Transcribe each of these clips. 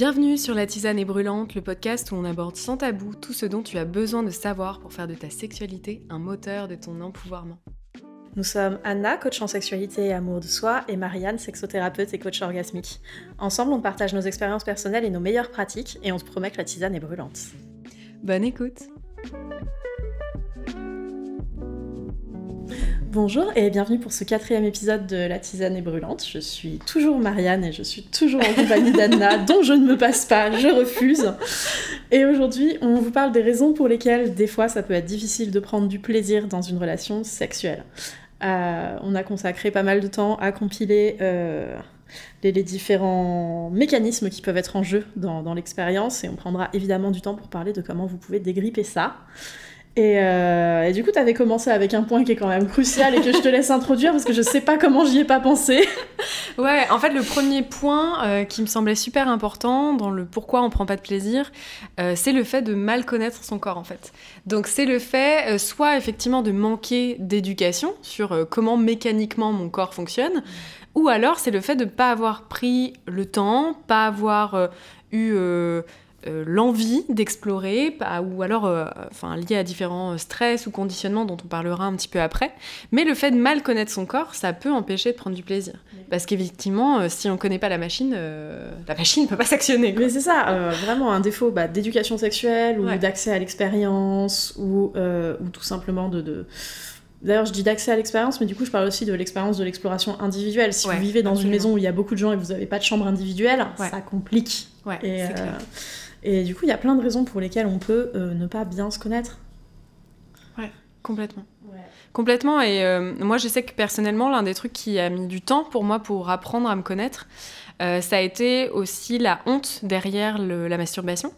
Bienvenue sur La Tisane est brûlante, le podcast où on aborde sans tabou tout ce dont tu as besoin de savoir pour faire de ta sexualité un moteur de ton empouvoirment. Nous sommes Anna, coach en sexualité et amour de soi, et Marianne, sexothérapeute et coach orgasmique. Ensemble, on partage nos expériences personnelles et nos meilleures pratiques, et on se promet que la tisane est brûlante. Bonne écoute. Bonjour et bienvenue pour ce 4e épisode de La Tisane est brûlante. Je suis toujours Marianne et je suis toujours en compagnie d'Anna, dont je ne me passe pas, je refuse. Et aujourd'hui, on vous parle des raisons pour lesquelles, des fois, ça peut être difficile de prendre du plaisir dans une relation sexuelle. On a consacré pas mal de temps à compiler les différents mécanismes qui peuvent être en jeu dans l'expérience, et on prendra évidemment du temps pour parler de comment vous pouvez dégripper ça. Et du coup, t'avais commencé avec un point qui est quand même crucial et que je te laisse introduire parce que je sais pas comment j'y ai pas pensé. Ouais, en fait, le premier point qui me semblait super important dans le pourquoi on prend pas de plaisir, c'est le fait de mal connaître son corps, en fait. Donc, c'est le fait, soit effectivement de manquer d'éducation sur comment mécaniquement mon corps fonctionne, ou alors c'est le fait de pas avoir pris le temps, pas avoir eu... l'envie d'explorer, ou alors lié à différents stress ou conditionnements dont on parlera un petit peu après. Mais le fait de mal connaître son corps, ça peut empêcher de prendre du plaisir. Parce qu'effectivement, si on connaît pas la machine ne peut pas s'actionner, quoi. Mais c'est ça, vraiment un défaut d'éducation sexuelle ou d'accès à l'expérience ou tout simplement de... D'ailleurs, je dis d'accès à l'expérience, mais du coup, je parle aussi de l'expérience de l'exploration individuelle. Si vous vivez dans une maison où il y a beaucoup de gens et que vous n'avez pas de chambre individuelle, ça complique. Ouais, c'est clair. Et du coup, il y a plein de raisons pour lesquelles on peut ne pas bien se connaître. Ouais, complètement. Ouais. Complètement, et moi, je sais que personnellement, l'un des trucs qui a mis du temps pour moi pour apprendre à me connaître, ça a été aussi la honte derrière la masturbation.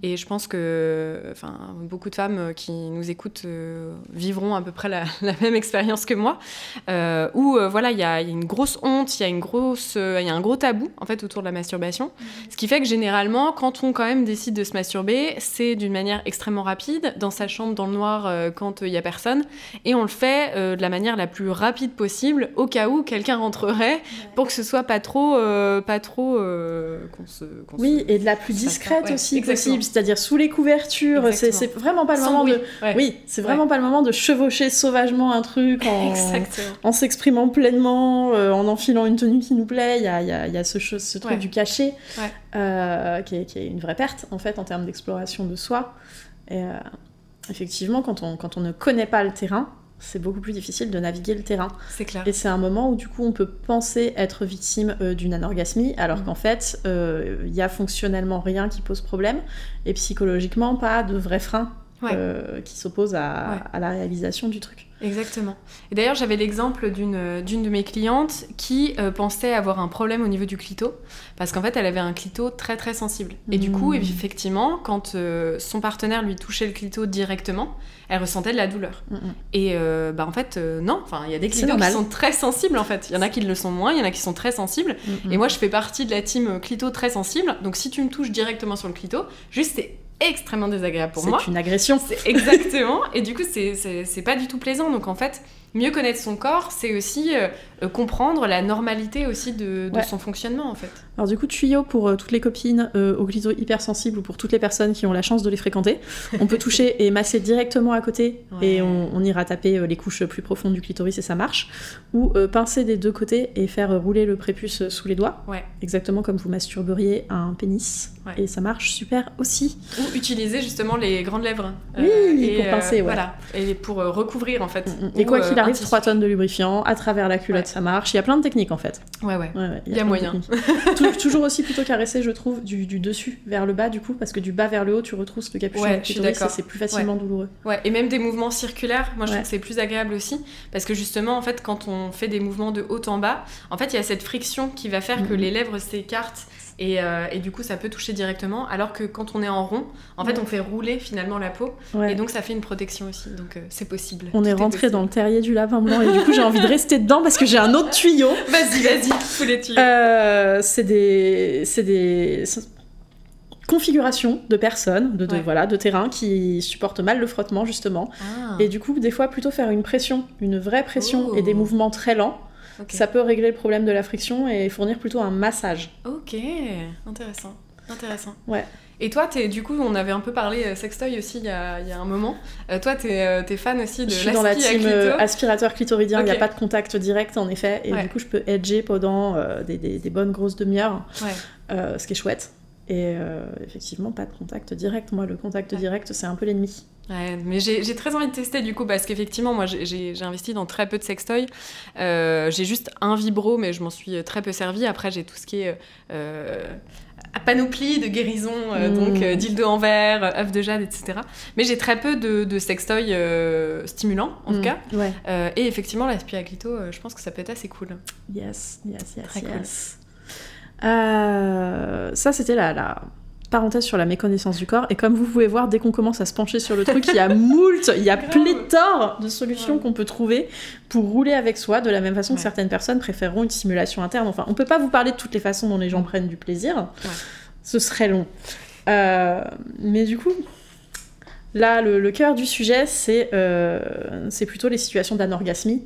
Et je pense que beaucoup de femmes qui nous écoutent vivront à peu près la même expérience que moi, où il y a une grosse honte, il y a un gros tabou en fait autour de la masturbation, ce qui fait que généralement quand on quand même décide de se masturber, c'est d'une manière extrêmement rapide, dans sa chambre dans le noir quand il y a personne, et on le fait de la manière la plus rapide possible au cas où quelqu'un rentrerait, pour que ce soit pas trop et de la plus discrète aussi possible. C'est-à-dire sous les couvertures, c'est vraiment pas le moment de... Oui, c'est vraiment pas le moment de chevaucher sauvagement un truc en s'exprimant pleinement, en enfilant une tenue qui nous plaît. Il y a ce truc du cachet qui est une vraie perte en fait en termes d'exploration de soi. Et effectivement, quand on ne connaît pas le terrain, c'est beaucoup plus difficile de naviguer le terrain. C'est clair. Et c'est un moment où du coup on peut penser être victime d'une anorgasmie, alors qu'en fait il y a fonctionnellement rien qui pose problème, et psychologiquement pas de vrai frein qui s'oppose à la réalisation du truc. Exactement. Et d'ailleurs, j'avais l'exemple d'une de mes clientes qui pensait avoir un problème au niveau du clito, parce qu'en fait, elle avait un clito très très sensible. Et du coup, effectivement, quand son partenaire lui touchait le clito directement, elle ressentait de la douleur. Et en fait, non. Enfin, il y a des clitos qui sont très sensibles, en fait. Il y en a qui le sont moins, il y en a qui sont très sensibles. Et moi, je fais partie de la team clito très sensible. Donc, si tu me touches directement sur le clito, juste c'est extrêmement désagréable pour moi. C'est une agression. C'est exactement. Et du coup, c'est pas du tout plaisant. Donc en fait, mieux connaître son corps, c'est aussi comprendre la normalité aussi de son fonctionnement, en fait. Alors du coup, tuyau pour toutes les copines au clito hypersensible ou pour toutes les personnes qui ont la chance de les fréquenter. On peut toucher et masser directement à côté et on ira taper les couches plus profondes du clitoris et ça marche. Ou pincer des deux côtés et faire rouler le prépuce sous les doigts. Exactement comme vous masturberiez un pénis. Et ça marche super aussi. Ou utiliser justement les grandes lèvres. Pour pincer, Voilà. Et pour recouvrir, en fait. Et quoi qu'il arrive, 3 tonnes de lubrifiant à travers la culotte, ça marche. Il y a plein de techniques, en fait. Il y a moyen. Toujours aussi plutôt caresser, je trouve, du dessus vers le bas, du coup, parce que du bas vers le haut, tu retrousses le capuchon du clitoris et c'est plus facilement douloureux. Et même des mouvements circulaires, moi je trouve que c'est plus agréable aussi, parce que justement, en fait, quand on fait des mouvements de haut en bas, en fait, il y a cette friction qui va faire que les lèvres s'écartent. Et du coup, ça peut toucher directement, alors que quand on est en rond, en fait, on fait rouler finalement la peau, et donc ça fait une protection aussi, donc c'est possible. On est rentré dans le terrier du lapin blanc, et du coup, j'ai envie de rester dedans parce que j'ai un autre tuyau. Vas-y, fous les tuyaux. C'est des configurations de personnes, de terrain qui supportent mal le frottement, justement. Et du coup, des fois, plutôt faire une vraie pression et des mouvements très lents. Ça peut régler le problème de la friction et fournir plutôt un massage. Ok, intéressant. Intéressant. Ouais. Et toi, du coup, on avait un peu parlé sextoy aussi il y a un moment. Toi, t'es fan aussi de l'aspi. Je suis dans la team aspirateur clitoridien. Il n'y a pas de contact direct, en effet. Et du coup, je peux edger pendant des bonnes grosses demi-heures, ce qui est chouette. Et effectivement, pas de contact direct. Moi, le contact direct, c'est un peu l'ennemi. Ouais, mais j'ai très envie de tester du coup, parce qu'effectivement, moi, j'ai investi dans très peu de sextoys. J'ai juste un vibro, mais je m'en suis très peu servi. Après, j'ai tout ce qui est... panoplie de guérison, donc dildo en verre, œuf de jade, etc. Mais j'ai très peu de sextoys stimulants, en tout cas. Ouais. Et effectivement, l'aspirateur à clito, je pense que ça peut être assez cool. Yes. Très cool. Ça, c'était la parenthèse sur la méconnaissance du corps. Et comme vous pouvez voir, dès qu'on commence à se pencher sur le truc, il y a pléthore de solutions qu'on peut trouver pour rouler avec soi, de la même façon que certaines personnes préféreront une stimulation interne. Enfin, on peut pas vous parler de toutes les façons dont les gens prennent du plaisir. Ce serait long. Mais du coup, là, le cœur du sujet, c'est plutôt les situations d'anorgasmie.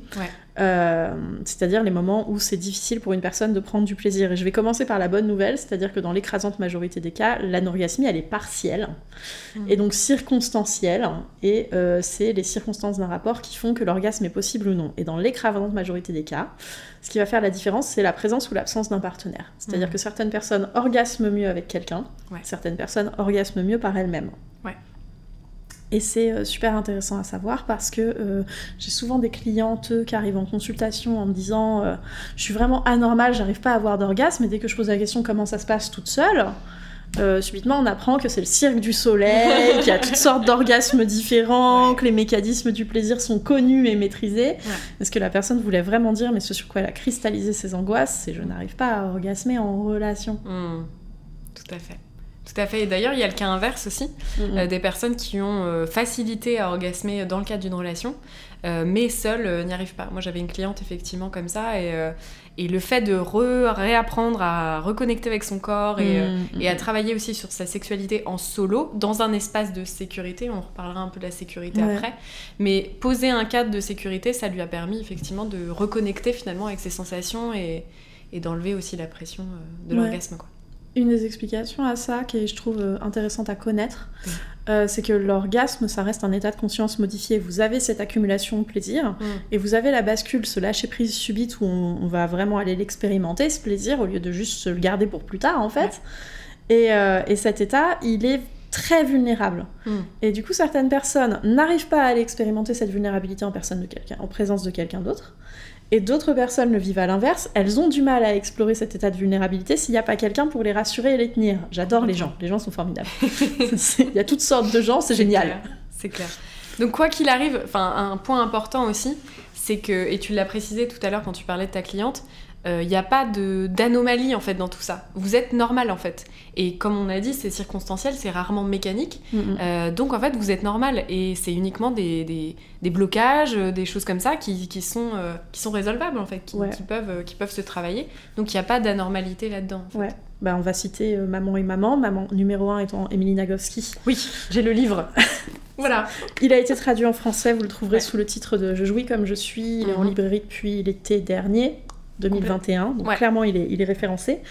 C'est-à-dire les moments où c'est difficile pour une personne de prendre du plaisir. Et je vais commencer par la bonne nouvelle, c'est-à-dire que dans l'écrasante majorité des cas, l'anorgasmie, elle est partielle, et donc circonstancielle, et c'est les circonstances d'un rapport qui font que l'orgasme est possible ou non. Et dans l'écrasante majorité des cas, ce qui va faire la différence, c'est la présence ou l'absence d'un partenaire. C'est-à-dire que certaines personnes orgasment mieux avec quelqu'un, certaines personnes orgasment mieux par elles-mêmes. Et c'est super intéressant à savoir parce que j'ai souvent des clientes qui arrivent en consultation en me disant je suis vraiment anormale, j'arrive pas à avoir d'orgasme, et dès que je pose la question comment ça se passe toute seule, subitement on apprend que c'est le cirque du soleil, qu'il y a toutes sortes d'orgasmes différents, que les mécanismes du plaisir sont connus et maîtrisés. Et ce que la personne voulait vraiment dire, mais ce sur quoi elle a cristallisé ses angoisses, c'est je n'arrive pas à orgasmer en relation. Tout à fait. Tout à fait. Et d'ailleurs, il y a le cas inverse aussi, des personnes qui ont facilité à orgasmer dans le cadre d'une relation, mais seules n'y arrivent pas. Moi, j'avais une cliente effectivement comme ça, et le fait de réapprendre à reconnecter avec son corps et à travailler aussi sur sa sexualité en solo, dans un espace de sécurité, on reparlera un peu de la sécurité après, mais poser un cadre de sécurité, ça lui a permis effectivement de reconnecter finalement avec ses sensations et d'enlever aussi la pression de l'orgasme, quoi. Une des explications à ça, qui est, je trouve, intéressante à connaître, c'est que l'orgasme, ça reste un état de conscience modifié. Vous avez cette accumulation de plaisir, et vous avez la bascule, ce lâcher-prise subite où on va vraiment aller l'expérimenter, ce plaisir, au lieu de juste se le garder pour plus tard, en fait. Et cet état, il est très vulnérable. Et du coup, certaines personnes n'arrivent pas à aller expérimenter cette vulnérabilité en présence de quelqu'un d'autre. Et d'autres personnes le vivent à l'inverse, elles ont du mal à explorer cet état de vulnérabilité s'il n'y a pas quelqu'un pour les rassurer et les tenir. J'adore les gens sont formidables. Il y a toutes sortes de gens, c'est génial. C'est clair. Donc quoi qu'il arrive, un point important aussi, c'est que, et tu l'as précisé tout à l'heure quand tu parlais de ta cliente, il n'y a pas d'anomalie en fait dans tout ça. Vous êtes normal en fait. Et comme on a dit, c'est circonstanciel, c'est rarement mécanique. Donc en fait, vous êtes normal. Et c'est uniquement des blocages, des choses comme ça qui sont résolvables en fait, qui peuvent se travailler. Donc il n'y a pas d'anormalité là-dedans. En fait. On va citer Maman et Maman. Maman numéro 1 étant Émilie Nagoski. Oui, j'ai le livre. Voilà. Il a été traduit en français, vous le trouverez sous le titre de Je jouis comme je suis. Il est en librairie depuis l'été dernier. 2021, donc clairement il est référencé.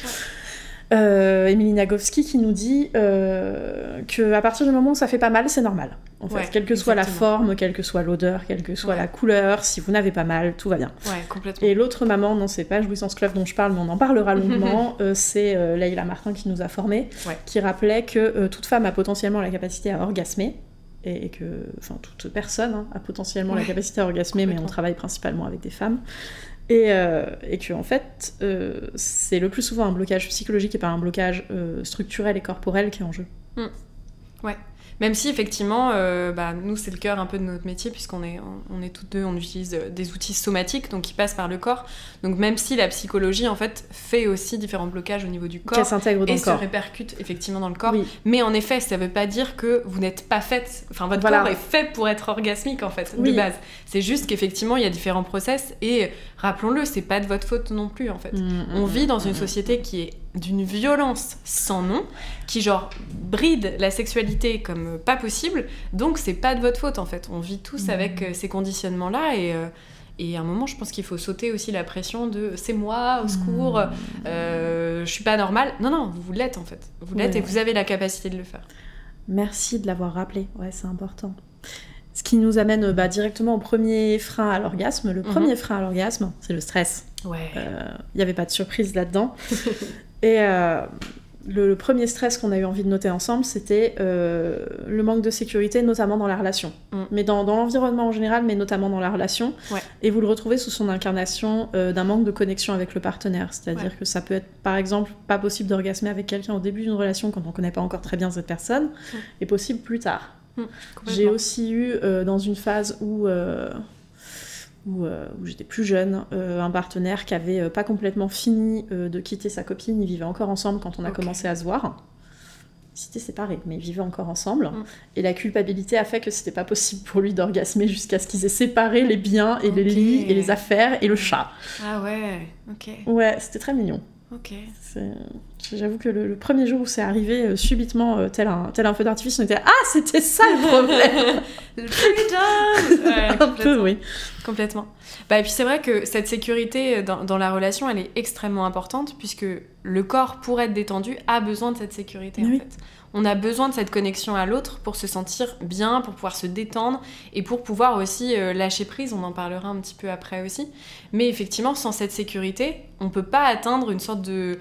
Émilie Nagoski qui nous dit qu'à partir du moment où ça fait pas mal, c'est normal. En fait, quelle que soit la forme, quelle que soit l'odeur, quelle que soit la couleur, si vous n'avez pas mal, tout va bien. Complètement. Et l'autre maman, non, c'est pas Jouissance Club dont je parle, mais on en parlera longuement, c'est Leïla Martin qui nous a formés, qui rappelait que toute femme a potentiellement la capacité à orgasmer, et que toute personne a potentiellement la capacité à orgasmer, mais on travaille principalement avec des femmes. Et que en fait, c'est le plus souvent un blocage psychologique et pas un blocage structurel et corporel qui est en jeu. Même si effectivement, nous c'est le cœur un peu de notre métier puisqu'on est toutes deux, on utilise des outils somatiques donc qui passent par le corps. Donc même si la psychologie en fait fait aussi différents blocages au niveau du corps et se répercute effectivement dans le corps. Mais en effet, ça veut pas dire que vous n'êtes pas faite. Enfin, votre corps est fait pour être orgasmique en fait de base. C'est juste qu'effectivement il y a différents process et rappelons-le, c'est pas de votre faute non plus en fait. On vit dans une société qui est d'une violence sans nom, qui genre bride la sexualité comme pas possible, donc c'est pas de votre faute en fait. On vit tous avec ces conditionnements-là Et à un moment, je pense qu'il faut sauter aussi la pression de c'est moi, au secours, je suis pas normale. Non, vous l'êtes en fait. Vous l'êtes et vous avez la capacité de le faire. Merci de l'avoir rappelé, ouais, c'est important. Ce qui nous amène directement au premier frein à l'orgasme. Le premier frein à l'orgasme, c'est le stress. Ouais. Y avait pas de surprise là-dedans. Et le premier stress qu'on a eu envie de noter ensemble, c'était le manque de sécurité, notamment dans la relation. Mais dans l'environnement en général, mais notamment dans la relation. Ouais. Et vous le retrouvez sous son incarnation d'un manque de connexion avec le partenaire. C'est-à-dire que ça peut être, par exemple, pas possible d'orgasmer avec quelqu'un au début d'une relation quand on connaît pas encore très bien cette personne, et possible plus tard. J'ai aussi eu, dans une phase où j'étais plus jeune, un partenaire qui avait pas complètement fini de quitter sa copine. Ils vivaient encore ensemble quand on a commencé à se voir. Ils s'étaient séparés, mais ils vivaient encore ensemble. Et la culpabilité a fait que c'était pas possible pour lui d'orgasmer jusqu'à ce qu'ils aient séparé les biens et les lits et les affaires et le chat. Ah ouais, ok. Ouais, c'était très mignon. Ok. J'avoue que le premier jour où c'est arrivé, subitement, tel un feu d'artifice, on était « Ah, c'était ça le problème !» Le freedom. Ouais, un peu, oui. Complètement. Et puis c'est vrai que cette sécurité dans la relation, elle est extrêmement importante, puisque le corps, pour être détendu, a besoin de cette sécurité, en fait. On a besoin de cette connexion à l'autre pour se sentir bien, pour pouvoir se détendre et pour pouvoir aussi lâcher prise. On en parlera un petit peu après aussi. Mais effectivement, sans cette sécurité, on ne peut pas atteindre une sorte de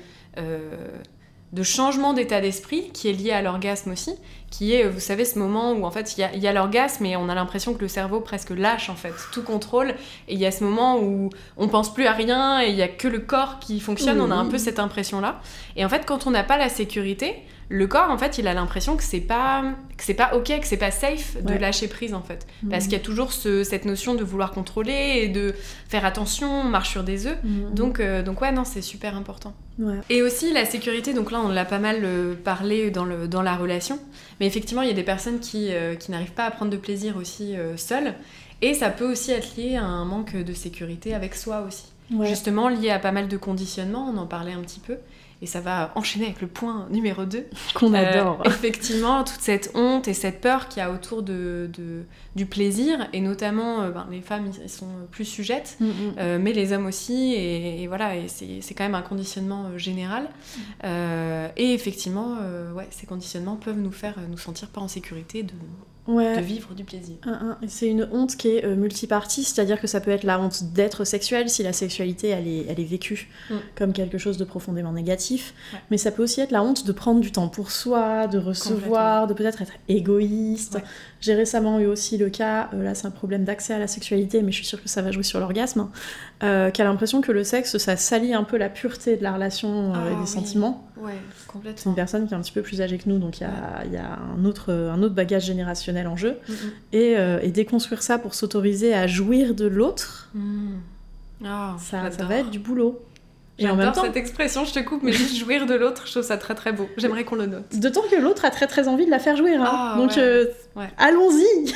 changement d'état d'esprit qui est lié à l'orgasme aussi, qui est, vous savez, ce moment où en fait il y a l'orgasme et on a l'impression que le cerveau presque lâche en fait, tout contrôle, et il y a ce moment où on pense plus à rien et il y a que le corps qui fonctionne, on a un peu cette impression-là. Et en fait, quand on n'a pas la sécurité, le corps, en fait, il a l'impression que c'est pas ok, que c'est pas safe de lâcher prise, en fait. Parce qu'il y a toujours cette notion de vouloir contrôler et de faire attention, on marche sur des œufs. Donc ouais, non, c'est super important. Ouais. Et aussi, la sécurité, donc là, on l'a pas mal parlé dans la relation. Mais effectivement, il y a des personnes qui n'arrivent pas à prendre de plaisir aussi seules. Et ça peut aussi être lié à un manque de sécurité avec soi aussi. Ouais. Justement, lié à pas mal de conditionnements, on en parlait un petit peu. Et ça va enchaîner avec le point numéro 2. Qu'on adore. Effectivement, toute cette honte et cette peur qu'il y a autour du plaisir. Et notamment, les femmes, elles sont plus sujettes, mais les hommes aussi. Et voilà, et c'est quand même un conditionnement général. Et effectivement, ces conditionnements peuvent nous faire nous sentir pas en sécurité de vivre du plaisir. Et c'est une honte qui est multipartie, c'est-à-dire que ça peut être la honte d'être sexuel si la sexualité elle est vécue comme quelque chose de profondément négatif, mais ça peut aussi être la honte de prendre du temps pour soi, de recevoir, de peut-être être égoïste. Ouais. J'ai récemment eu aussi le cas, là c'est un problème d'accès à la sexualité, mais je suis sûre que ça va jouer sur l'orgasme, qui a l'impression que le sexe, ça salit un peu la pureté de la relation et des sentiments. Ouais, complètement. C'est une personne qui est un petit peu plus âgée que nous, donc il y a un autre bagage générationnel en jeu, et déconstruire ça pour s'autoriser à jouir de l'autre, ça va être du boulot. Et en même temps, cette expression, je te coupe, mais juste jouir de l'autre, je trouve ça très très beau. J'aimerais qu'on le note. D'autant que l'autre a très très envie de la faire jouir. Donc allons-y.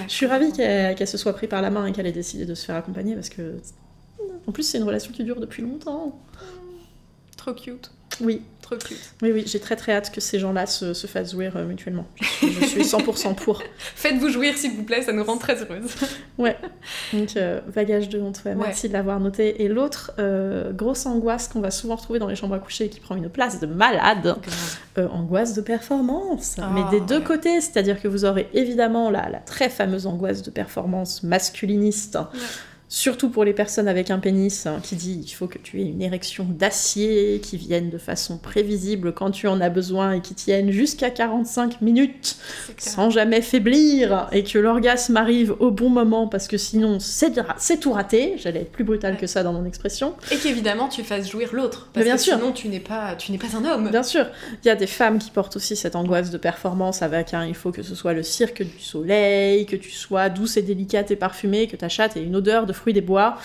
Je suis ravie qu'elle se soit pris par la main et qu'elle ait décidé de se faire accompagner, parce que en plus c'est une relation qui dure depuis longtemps. Trop cute. Oui. Trop cute. Oui, j'ai très très hâte que ces gens-là se fassent jouir mutuellement. Je suis 100% pour. Faites-vous jouir s'il vous plaît, ça nous rend très heureuse. Ouais, donc bagage de honte, merci de l'avoir noté. Et l'autre grosse angoisse qu'on va souvent retrouver dans les chambres à coucher et qui prend une place de malade, angoisse de performance. Mais des deux côtés, c'est-à-dire que vous aurez évidemment la très fameuse angoisse de performance masculiniste. Ouais. Surtout pour les personnes avec un pénis qui dit il faut que tu aies une érection d'acier qui vienne de façon prévisible quand tu en as besoin et qui tienne jusqu'à 45 minutes sans jamais faiblir, et que l'orgasme arrive au bon moment, parce que sinon c'est tout raté. J'allais être plus brutale que ça dans mon expression. Et qu'évidemment tu fasses jouir l'autre, parce que sinon tu n'es pas un homme. Bien sûr. Il y a des femmes qui portent aussi cette angoisse de performance avec il faut que ce soit le cirque du soleil, que tu sois douce et délicate et parfumée, que ta chatte ait une odeur de fruits des bois.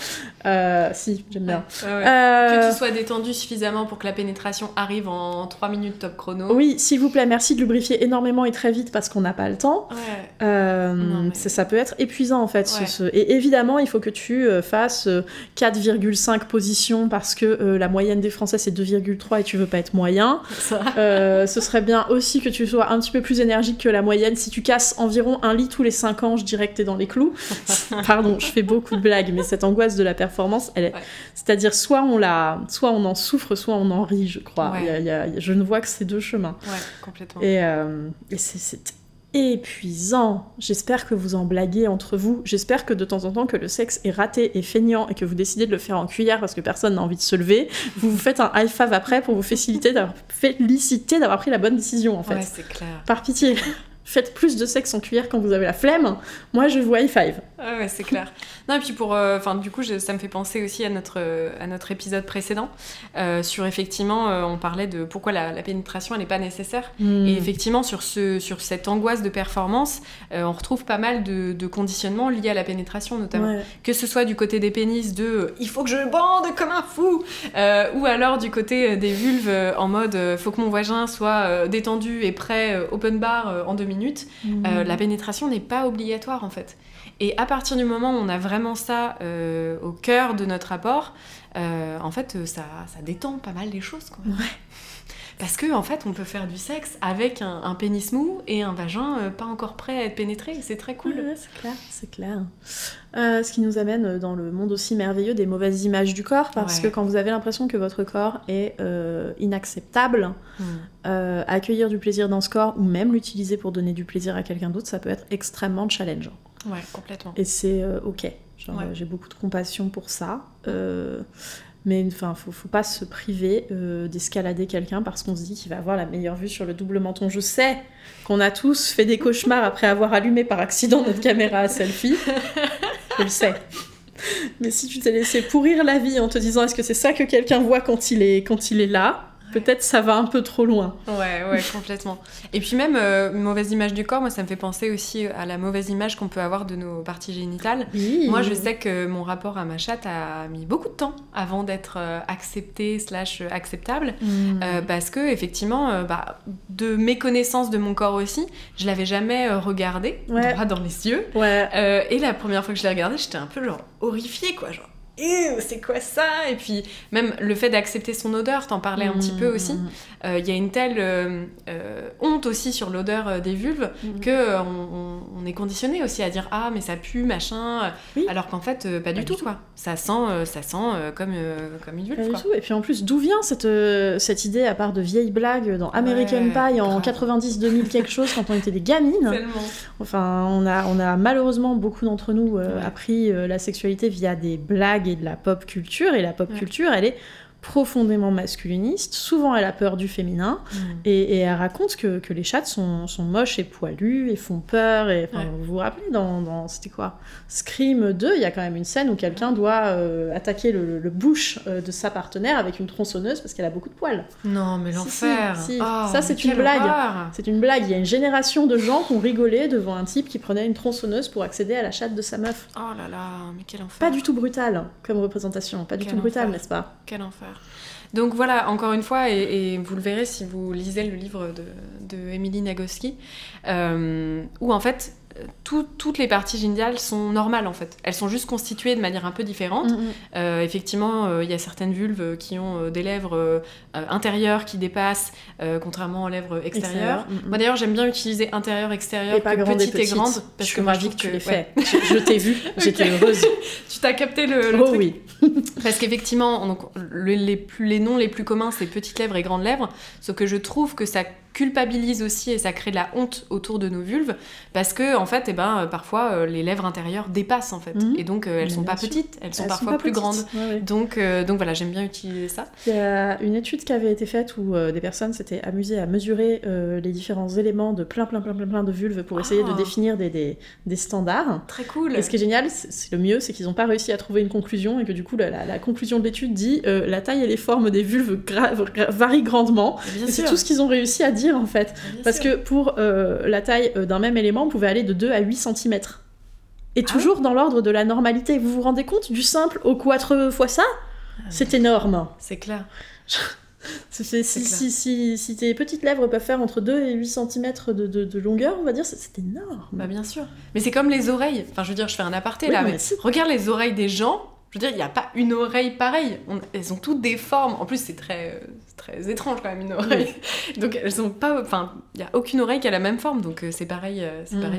Si, j'aime bien. Que tu sois détendu suffisamment pour que la pénétration arrive en 3 minutes top chrono. Oui, s'il vous plaît, merci de lubrifier énormément et très vite parce qu'on n'a pas le temps. Ça peut être épuisant en fait. Et évidemment, il faut que tu fasses 4,5 positions parce que la moyenne des Français c'est 2,3 et tu veux pas être moyen. Ce serait bien aussi que tu sois un petit peu plus énergique que la moyenne. Si tu casses environ 1 lit tous les 5 ans, je dirais que t'es dans les clous. Pardon, je fais beaucoup de blagues. blague, mais cette angoisse de la performance, c'est-à-dire soit on en souffre, soit on en rit, je crois. Je ne vois que ces deux chemins. Ouais, complètement. Et c'est épuisant. J'espère que vous en blaguez entre vous. J'espère que de temps en temps que le sexe est raté et feignant et que vous décidez de le faire en cuillère parce que personne n'a envie de se lever. Vous faites un high five après pour vous féliciter d'avoir pris la bonne décision, en fait. Ouais, c'est clair. Par pitié. Faites plus de sexe en cuillère quand vous avez la flemme. Moi, je vous high five. Ah ouais, c'est clair. Non, et puis du coup, ça me fait penser aussi à notre épisode précédent sur effectivement, on parlait de pourquoi la pénétration elle n'est pas nécessaire. Et effectivement, sur cette angoisse de performance, on retrouve pas mal de conditionnements liés à la pénétration notamment. Ouais. Que ce soit du côté des pénis il faut que je bande comme un fou, ou alors du côté des vulves en mode faut que mon vagin soit détendu et prêt open bar en 2 minutes. La pénétration n'est pas obligatoire en fait. Et à partir du moment où on a vraiment ça au cœur de notre rapport, en fait, ça détend pas mal les choses, quoi. Ouais. Parce que en fait, on peut faire du sexe avec un pénis mou et un vagin pas encore prêt à être pénétré. C'est très cool. Ouais, c'est clair. Ce qui nous amène dans le monde aussi merveilleux des mauvaises images du corps, parce que quand vous avez l'impression que votre corps est inacceptable, accueillir du plaisir dans ce corps ou même l'utiliser pour donner du plaisir à quelqu'un d'autre, ça peut être extrêmement challengeant. Ouais, complètement. Et c'est ok. J'ai beaucoup de compassion pour ça. Mais enfin, faut pas se priver d'escalader quelqu'un parce qu'on se dit qu'il va avoir la meilleure vue sur le double menton. Je sais qu'on a tous fait des cauchemars après avoir allumé par accident notre caméra à selfie. Je le sais. Mais si tu t'es laissé pourrir la vie en te disant est-ce que c'est ça que quelqu'un voit quand il est là, peut-être ça va un peu trop loin. Ouais, complètement. Et puis même, une mauvaise image du corps, moi, ça me fait penser aussi à la mauvaise image qu'on peut avoir de nos parties génitales. Oui. Moi, je sais que mon rapport à ma chatte a mis beaucoup de temps avant d'être accepté / acceptable. Parce que, effectivement, de méconnaissance de mon corps aussi, je l'avais jamais regardé, droit dans les yeux. Ouais. Et la première fois que je l'ai regardé, j'étais un peu genre horrifiée, quoi, genre. C'est quoi ça? Et puis même le fait d'accepter son odeur, t'en parlais un petit peu aussi. Il y a une telle honte aussi sur l'odeur des vulves que on est conditionné aussi à dire ah mais ça pue machin, alors qu'en fait pas du tout quoi. Ça sent comme une vulve. Pas du tout. Et puis en plus d'où vient cette idée à part de vieilles blagues dans American Pie en 90-2000 quelque chose quand on était des gamines. Tellement. Enfin on a malheureusement beaucoup d'entre nous appris la sexualité via des blagues et de la pop culture, et la pop culture elle est profondément masculiniste, souvent elle a peur du féminin, et elle raconte que les chattes sont moches et poilus et font peur, et vous vous rappelez dans c'était quoi, Scream 2, il y a quand même une scène où quelqu'un doit attaquer le bush de sa partenaire avec une tronçonneuse parce qu'elle a beaucoup de poils. Non mais l'enfer. Si. Oh, ça c'est une blague. C'est une blague, il y a une génération de gens qui ont rigolé devant un type qui prenait une tronçonneuse pour accéder à la chatte de sa meuf. Oh là là, mais quel enfer. Pas du tout brutal comme représentation, pas du tout brutal, n'est-ce pas? Quel enfer. Donc voilà, encore une fois, et vous le verrez si vous lisez le livre de Emily Nagoski, où en fait, toutes les parties génitales sont normales en fait. Elles sont juste constituées de manière un peu différente. Effectivement, il y a certaines vulves qui ont des lèvres intérieures qui dépassent, contrairement aux lèvres extérieures. Moi d'ailleurs, j'aime bien utiliser intérieur-extérieur et pas grande petite et grande. Parce que moi, je trouve que tu l'as fait. Je t'ai vu, j'étais heureuse. Tu t'as capté le truc. Oui. Parce qu'effectivement, donc, les noms les plus communs, c'est petites lèvres et grandes lèvres. Sauf que je trouve que ça culpabilise aussi et ça crée de la honte autour de nos vulves parce que en fait parfois les lèvres intérieures dépassent en fait et donc elles sont pas petites, elles sont parfois plus grandes. Donc voilà, j'aime bien utiliser ça. Il y a une étude qui avait été faite où des personnes s'étaient amusées à mesurer les différents éléments de plein de vulves pour essayer de définir des standards. Très cool. Et ce qui est génial, c'est le mieux, c'est qu'ils n'ont pas réussi à trouver une conclusion et que du coup la conclusion de l'étude dit la taille et les formes des vulves varient grandement. Et c'est tout ce qu'ils ont réussi à dire en fait. Parce que pour la taille d'un même élément, on pouvait aller de 2 à 8 cm. Et toujours dans l'ordre de la normalité. Vous vous rendez compte du simple au 4 fois ça? C'est énorme. C'est clair. Si tes petites lèvres peuvent faire entre 2 et 8 cm de longueur, on va dire, c'est énorme. Bah bien sûr. Mais c'est comme les oreilles. Enfin, je veux dire, je fais un aparté là. Mais regarde les oreilles des gens. Je veux dire, il n'y a pas une oreille pareille. Elles ont toutes des formes. En plus, c'est très étrange quand même, une oreille. Donc, elles ont pas... Enfin, il n'y a aucune oreille qui a la même forme. Donc, c'est pareil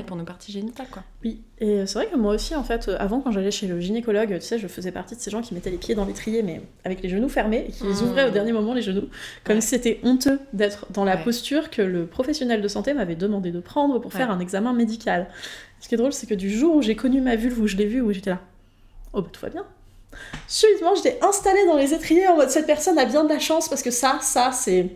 pour nos parties génitales, quoi. Oui, et c'est vrai que moi aussi, en fait, avant, quand j'allais chez le gynécologue, tu sais, je faisais partie de ces gens qui mettaient les pieds dans l'étrier, mais avec les genoux fermés, et qui les ouvraient au dernier moment, les genoux, comme si c'était honteux d'être dans la posture que le professionnel de santé m'avait demandé de prendre pour faire un examen médical. Ce qui est drôle, c'est que du jour où j'ai connu ma vulve, où je l'ai vue, où j'étais là, oh bah tout va bien. Subitement, j'étais installée dans les étriers en mode cette personne a bien de la chance parce que ça c'est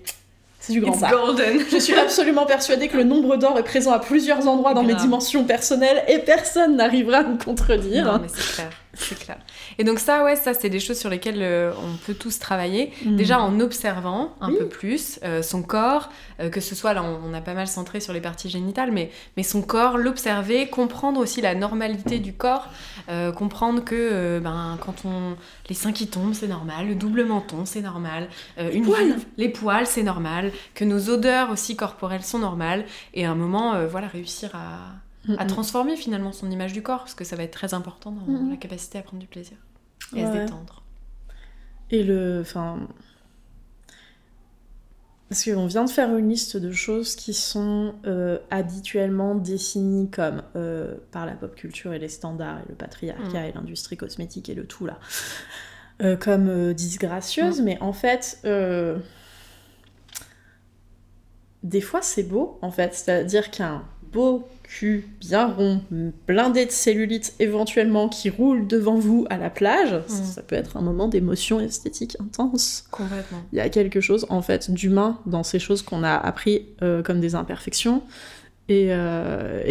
du grand ça. Golden. Je suis absolument persuadée que le nombre d'or est présent à plusieurs endroits dans mes dimensions personnelles et personne n'arrivera à me contredire. Non, mais c'est clair. Et donc ça c'est des choses sur lesquelles on peut tous travailler. Déjà en observant un peu plus son corps, que ce soit là on a pas mal centré sur les parties génitales, mais son corps, l'observer, comprendre aussi la normalité du corps, comprendre que quand les seins qui tombent c'est normal, le double menton c'est normal, les poils c'est normal, que nos odeurs aussi corporelles sont normales, et à un moment réussir à transformer finalement son image du corps, parce que ça va être très important dans la capacité à prendre du plaisir et à se détendre. Et parce qu'on vient de faire une liste de choses qui sont habituellement définies comme par la pop culture et les standards et le patriarcat et l'industrie cosmétique et le tout là, comme disgracieuses, mais en fait des fois c'est beau en fait, c'est-à-dire qu'un beau cul bien rond, blindé de cellulite éventuellement, qui roule devant vous à la plage, ça peut être un moment d'émotion esthétique intense. Complètement. Il y a quelque chose en fait d'humain dans ces choses qu'on a appris comme des imperfections et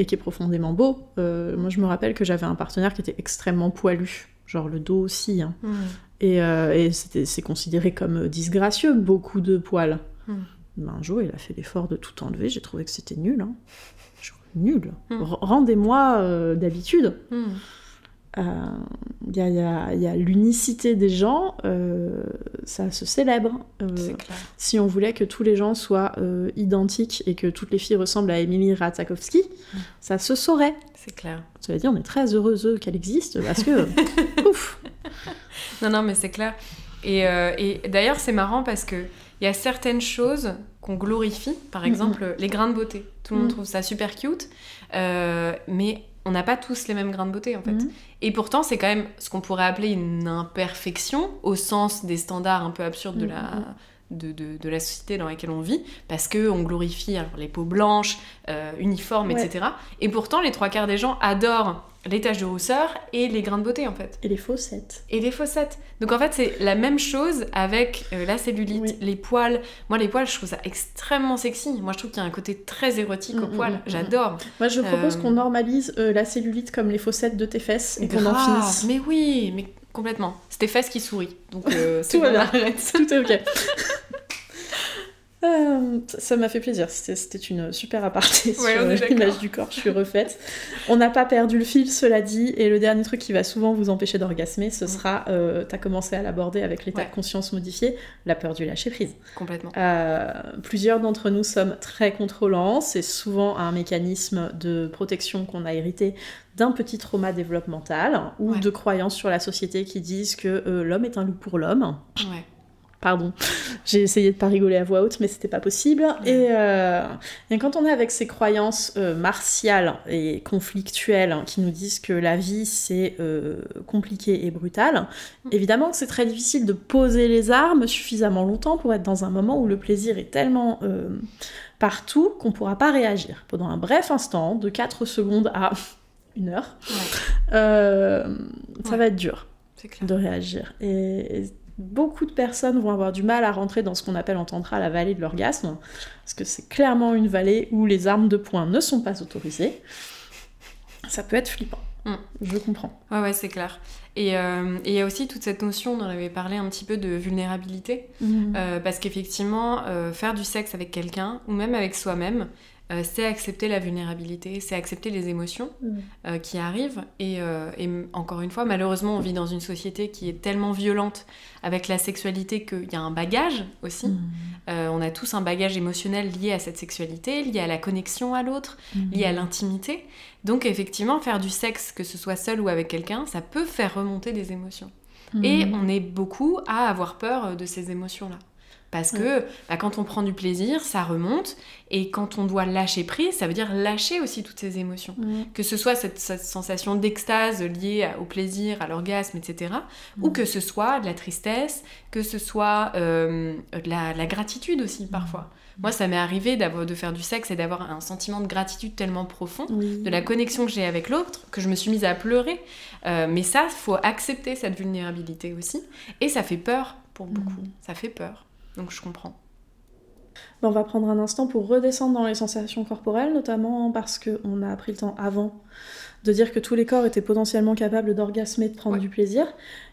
qui est profondément beau. Moi je me rappelle que j'avais un partenaire qui était extrêmement poilu, genre le dos aussi, hein. Et c'est considéré comme disgracieux, beaucoup de poils. Un jour il a fait l'effort de tout enlever, j'ai trouvé que c'était nul, hein. Nul. Rendez-moi d'habitude. Il y a l'unicité des gens, ça se célèbre. Si on voulait que tous les gens soient identiques et que toutes les filles ressemblent à Emily Ratajkowski, ça se saurait. C'est clair. Cela dit, on est très heureux qu'elle existe parce que... ouf. Non, mais c'est clair. Et d'ailleurs, c'est marrant parce que il y a certaines choses qu'on glorifie, par exemple les grains de beauté. Tout le monde trouve ça super cute, mais on n'a pas tous les mêmes grains de beauté en fait. Et pourtant, c'est quand même ce qu'on pourrait appeler une imperfection au sens des standards un peu absurdes de la société dans laquelle on vit, parce qu'on glorifie les peaux blanches, uniformes, etc. Et pourtant, les 3/4 des gens adorent les taches de rousseur et les grains de beauté en fait. Et les fossettes. Donc en fait c'est la même chose avec la cellulite, les poils. Moi les poils je trouve ça extrêmement sexy. Moi je trouve qu'il y a un côté très érotique aux poils. J'adore. Moi je propose qu'on normalise la cellulite comme les fossettes de tes fesses et qu'on en finisse. Mais oui, mais complètement. C'est tes fesses qui sourient. Donc tout va bien. Tout est ok. Ça m'a fait plaisir, c'était une super aparté sur l'image du corps, je suis refaite. On n'a pas perdu le fil, cela dit, et le dernier truc qui va souvent vous empêcher d'orgasmer, ce sera, t'as commencé à l'aborder avec l'état de conscience modifié, la peur du lâcher-prise. Complètement. Plusieurs d'entre nous sommes très contrôlants, c'est souvent un mécanisme de protection qu'on a hérité d'un petit trauma développemental ou de croyances sur la société qui disent que l'homme est un loup pour l'homme. Pardon, j'ai essayé de pas rigoler à voix haute, mais c'était pas possible. Et quand on est avec ces croyances martiales et conflictuelles qui nous disent que la vie c'est compliqué et brutal, évidemment que c'est très difficile de poser les armes suffisamment longtemps pour être dans un moment où le plaisir est tellement partout qu'on pourra pas réagir. Pendant un bref instant, de 4 secondes à 1 heure, ça va être dur de réagir. Et beaucoup de personnes vont avoir du mal à rentrer dans ce qu'on appelle en tantra la vallée de l'orgasme, parce que c'est clairement une vallée où les armes de poing ne sont pas autorisées. Ça peut être flippant, je comprends. Ouais, c'est clair. Et il y a aussi toute cette notion, on en avait parlé un petit peu, de vulnérabilité, parce qu'effectivement, faire du sexe avec quelqu'un, ou même avec soi-même, c'est accepter la vulnérabilité, c'est accepter les émotions qui arrivent. Et encore une fois, malheureusement, on vit dans une société qui est tellement violente avec la sexualité qu'il y a un bagage aussi. On a tous un bagage émotionnel lié à cette sexualité, lié à la connexion à l'autre, lié à l'intimité. Donc effectivement, faire du sexe, que ce soit seul ou avec quelqu'un, ça peut faire remonter des émotions. Et on est beaucoup à avoir peur de ces émotions-là. Parce que quand on prend du plaisir, ça remonte. Et quand on doit lâcher prise, ça veut dire lâcher aussi toutes ces émotions. Que ce soit cette sensation d'extase liée au plaisir, à l'orgasme, etc. Ou que ce soit de la tristesse, que ce soit de la gratitude aussi, parfois. Moi, ça m'est arrivé de faire du sexe et d'avoir un sentiment de gratitude tellement profond, de la connexion que j'ai avec l'autre, que je me suis mise à pleurer. Mais ça, il faut accepter cette vulnérabilité aussi. Et ça fait peur pour beaucoup. Ça fait peur. Donc je comprends. On va prendre un instant pour redescendre dans les sensations corporelles, notamment parce qu'on a pris le temps avant de dire que tous les corps étaient potentiellement capables d'orgasmer, de prendre du plaisir.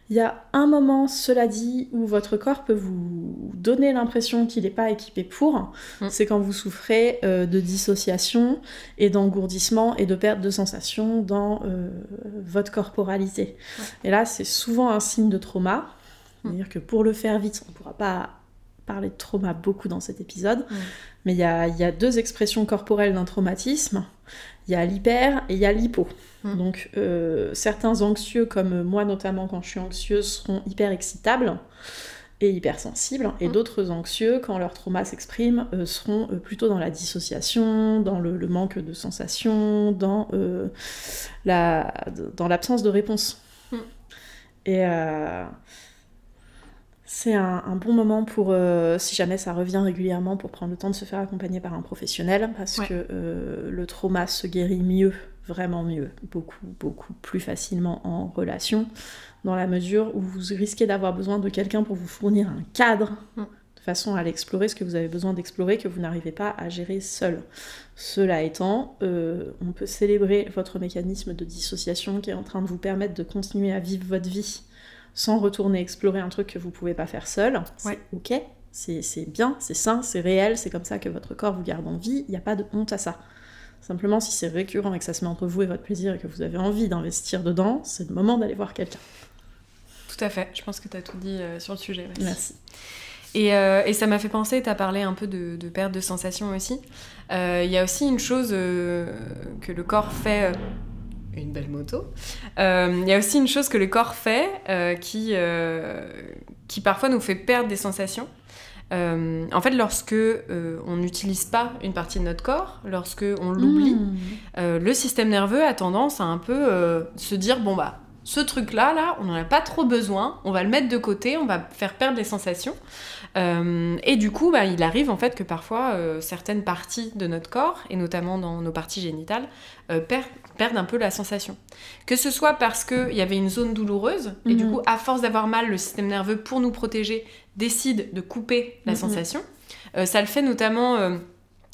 Il y a un moment, cela dit, où votre corps peut vous donner l'impression qu'il n'est pas équipé pour. C'est quand vous souffrez de dissociation et d'engourdissement et de perte de sensation dans votre corporalité. Et là, c'est souvent un signe de trauma. C'est-à-dire que pour le faire vite, on ne pourra pas parler de trauma beaucoup dans cet épisode, mais il y a 2 expressions corporelles d'un traumatisme. Il y a l'hyper et il y a l'hypo. Donc certains anxieux, comme moi notamment quand je suis anxieuse, seront hyper excitables et hypersensibles, et d'autres anxieux, quand leur trauma s'exprime, seront plutôt dans la dissociation, dans le manque de sensation, dans l'absence de réponse. Et c'est un bon moment pour, si jamais ça revient régulièrement, pour prendre le temps de se faire accompagner par un professionnel, parce que le trauma se guérit mieux, vraiment mieux, beaucoup plus facilement en relation, dans la mesure où vous risquez d'avoir besoin de quelqu'un pour vous fournir un cadre, de façon à aller explorer ce que vous avez besoin d'explorer, que vous n'arrivez pas à gérer seul. Cela étant, on peut célébrer votre mécanisme de dissociation qui est en train de vous permettre de continuer à vivre votre vie sans retourner explorer un truc que vous pouvez pas faire seul. C'est ok, c'est bien, c'est sain, c'est réel, c'est comme ça que votre corps vous garde en vie, il n'y a pas de honte à ça. Simplement, si c'est récurrent et que ça se met entre vous et votre plaisir et que vous avez envie d'investir dedans, c'est le moment d'aller voir quelqu'un. Tout à fait, je pense que tu as tout dit sur le sujet. Merci. Et ça m'a fait penser, tu as parlé un peu de perte de sensation aussi. Il y a aussi une chose que le corps fait... Une belle moto. Il y a aussi une chose que le corps fait qui parfois nous fait perdre des sensations. En fait, lorsque on n'utilise pas une partie de notre corps, lorsque on l'oublie, le système nerveux a tendance à un peu se dire bon bah ce truc-là, on n'en a pas trop besoin, on va le mettre de côté, on va faire perdre les sensations. Et du coup, il arrive en fait que parfois certaines parties de notre corps, et notamment dans nos parties génitales, perdent un peu la sensation. Que ce soit parce qu'il y avait une zone douloureuse, et du coup, à force d'avoir mal, le système nerveux, pour nous protéger, décide de couper la sensation. Ça le fait notamment...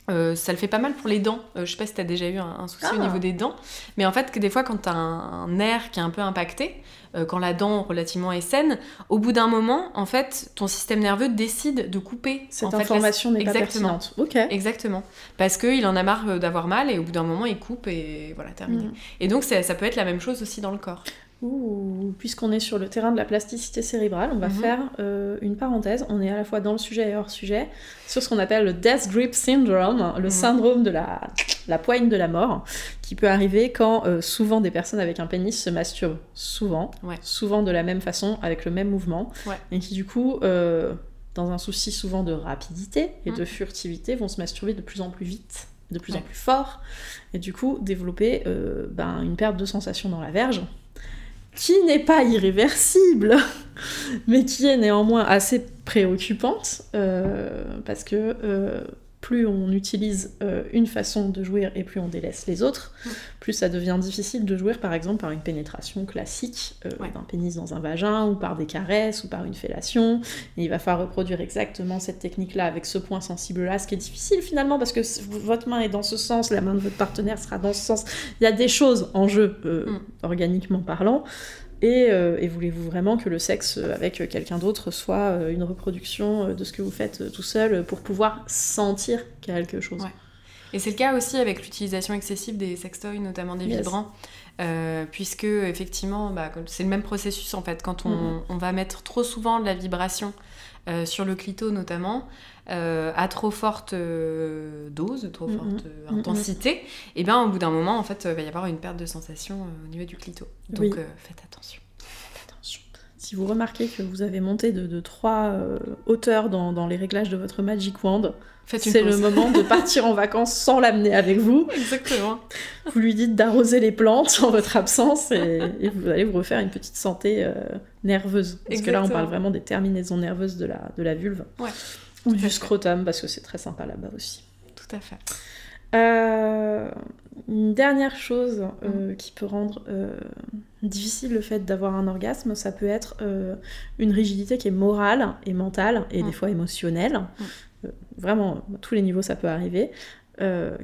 ça le fait pas mal pour les dents. Je sais pas si t'as déjà eu un souci au niveau des dents, mais en fait, que des fois, quand t'as un nerf qui est un peu impacté, quand la dent relativement est saine, au bout d'un moment, en fait, ton système nerveux décide de couper. Cette information n'est pas pertinente. Ok. Exactement. Parce qu'il en a marre d'avoir mal et au bout d'un moment, il coupe et voilà, terminé. Et donc, ça peut être la même chose aussi dans le corps. Puisqu'on est sur le terrain de la plasticité cérébrale, on va faire une parenthèse. On est à la fois dans le sujet et hors sujet, sur ce qu'on appelle le Death Grip Syndrome, le syndrome de la poigne de la mort, qui peut arriver quand souvent des personnes avec un pénis se masturbent. Souvent de la même façon, avec le même mouvement, et qui du coup, dans un souci souvent de rapidité et de furtivité, vont se masturber de plus en plus vite, de plus en plus fort, et du coup développer une perte de sensation dans la verge, qui n'est pas irréversible, mais qui est néanmoins assez préoccupante, parce que plus on utilise une façon de jouir et plus on délaisse les autres, plus ça devient difficile de jouir, par exemple, par une pénétration classique d'un pénis dans un vagin, ou par des caresses, ou par une fellation. Et il va falloir reproduire exactement cette technique-là avec ce point sensible-là, ce qui est difficile finalement, parce que votre main est dans ce sens, la main de votre partenaire sera dans ce sens. Il y a des choses en jeu, organiquement parlant. Et voulez-vous vraiment que le sexe avec quelqu'un d'autre soit une reproduction de ce que vous faites tout seul pour pouvoir sentir quelque chose ? Et c'est le cas aussi avec l'utilisation excessive des sextoys, notamment des vibrants, puisque effectivement, c'est le même processus en fait. Quand on va mettre trop souvent de la vibration sur le clito notamment, à trop forte dose, trop forte intensité, et bien au bout d'un moment, en fait, il va y avoir une perte de sensation au niveau du clito. Donc faites attention. Si vous remarquez que vous avez monté de 3 hauteurs dans les réglages de votre Magic Wand, c'est le moment de partir en vacances sans l'amener avec vous. Exactement. Vous lui dites d'arroser les plantes en votre absence et vous allez vous refaire une petite santé nerveuse. Parce que là, on parle vraiment des terminaisons nerveuses de la vulve. Ouais. Ou du scrotum, parce que c'est très sympa là-bas aussi. Tout à fait. Une dernière chose qui peut rendre difficile le fait d'avoir un orgasme, ça peut être une rigidité qui est morale et mentale et des fois émotionnelle. Vraiment, à tous les niveaux ça peut arriver,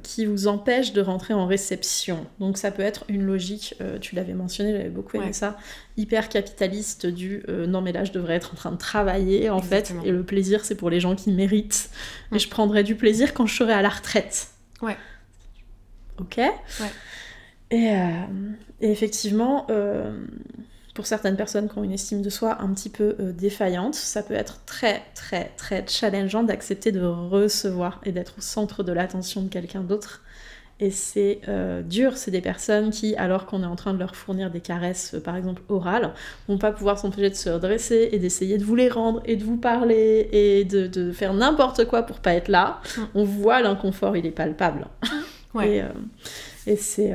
qui vous empêche de rentrer en réception. Donc ça peut être une logique, tu l'avais mentionné, j'avais beaucoup aimé ça, hyper capitaliste du non mais là je devrais être en train de travailler en Exactement. fait, et le plaisir c'est pour les gens qui méritent, et je prendrai du plaisir quand je serai à la retraite. Ouais. Ok. Ouais. Et effectivement, pour certaines personnes qui ont une estime de soi un petit peu défaillante, ça peut être très très très challengeant d'accepter de recevoir et d'être au centre de l'attention de quelqu'un d'autre. Et c'est dur, c'est des personnes qui, alors qu'on est en train de leur fournir des caresses, par exemple orales, vont pas pouvoir s'empêcher de se redresser et d'essayer de vous les rendre et de vous parler et de faire n'importe quoi pour pas être là. On voit l'inconfort, il est palpable. Ouais. Et c'est